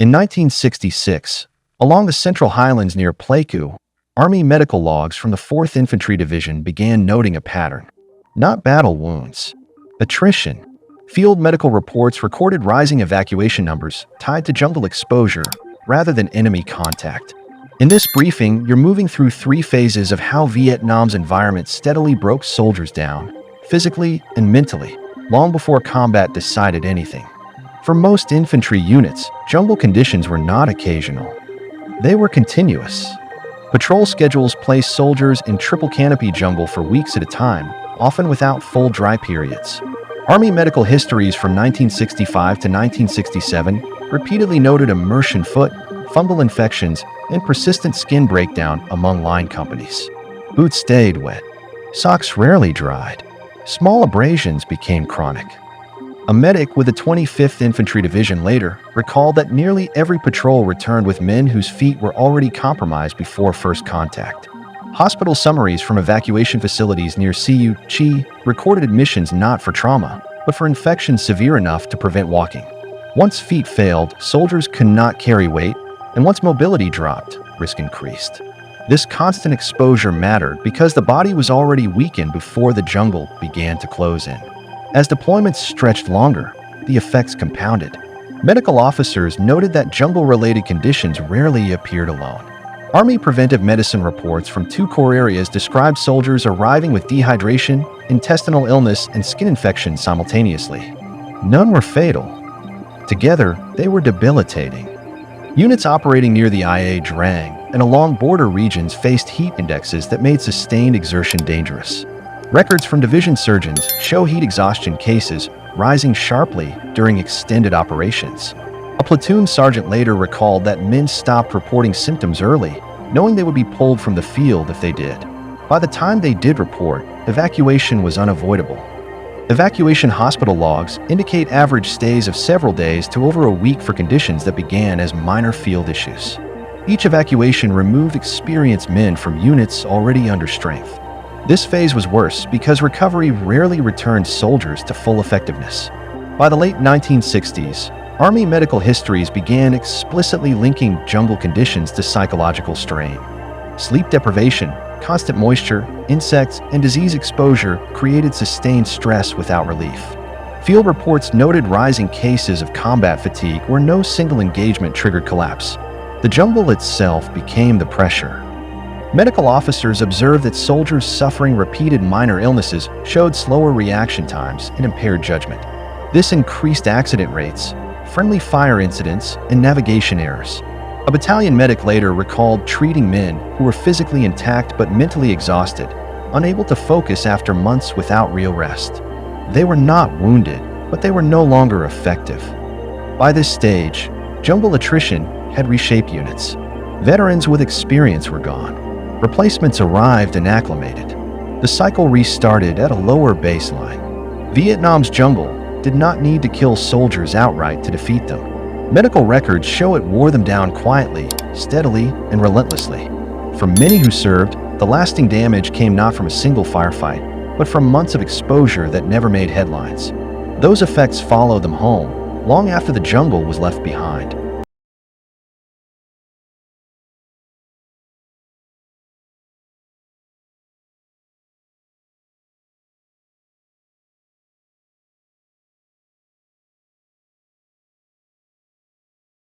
In 1966, along the Central Highlands near Pleiku, Army medical logs from the 4th Infantry Division began noting a pattern. Not battle wounds. Attrition. Field medical reports recorded rising evacuation numbers tied to jungle exposure rather than enemy contact. In this briefing, you're moving through 3 phases of how Vietnam's environment steadily broke soldiers down, physically and mentally, long before combat decided anything. For most infantry units, jungle conditions were not occasional. They were continuous. Patrol schedules placed soldiers in triple canopy jungle for weeks at a time, often without full dry periods. Army medical histories from 1965 to 1967 repeatedly noted immersion foot, fungal infections, and persistent skin breakdown among line companies. Boots stayed wet. Socks rarely dried. Small abrasions became chronic. A medic with the 25th Infantry Division later recalled that nearly every patrol returned with men whose feet were already compromised before first contact. Hospital summaries from evacuation facilities near Siu Chi recorded admissions not for trauma, but for infections severe enough to prevent walking. Once feet failed, soldiers could not carry weight, and once mobility dropped, risk increased. This constant exposure mattered because the body was already weakened before the jungle began to close in. As deployments stretched longer, the effects compounded. Medical officers noted that jungle-related conditions rarely appeared alone. Army preventive medicine reports from 2 core areas described soldiers arriving with dehydration, intestinal illness, and skin infections simultaneously. None were fatal. Together, they were debilitating. Units operating near the IA Drang and along border regions faced heat indexes that made sustained exertion dangerous. Records from division surgeons show heat exhaustion cases rising sharply during extended operations. A platoon sergeant later recalled that men stopped reporting symptoms early, knowing they would be pulled from the field if they did. By the time they did report, evacuation was unavoidable. Evacuation hospital logs indicate average stays of several days to over a week for conditions that began as minor field issues. Each evacuation removed experienced men from units already under strength. This phase was worse because recovery rarely returned soldiers to full effectiveness. By the late 1960s, Army medical histories began explicitly linking jungle conditions to psychological strain. Sleep deprivation, constant moisture, insects, and disease exposure created sustained stress without relief. Field reports noted rising cases of combat fatigue where no single engagement triggered collapse. The jungle itself became the pressure. Medical officers observed that soldiers suffering repeated minor illnesses showed slower reaction times and impaired judgment. This increased accident rates, friendly fire incidents, and navigation errors. A battalion medic later recalled treating men who were physically intact but mentally exhausted, unable to focus after months without real rest. They were not wounded, but they were no longer effective. By this stage, jungle attrition had reshaped units. Veterans with experience were gone. Replacements arrived and acclimated. The cycle restarted at a lower baseline. Vietnam's jungle did not need to kill soldiers outright to defeat them. Medical records show it wore them down quietly, steadily, and relentlessly. For many who served, the lasting damage came not from a single firefight, but from months of exposure that never made headlines. Those effects followed them home, long after the jungle was left behind.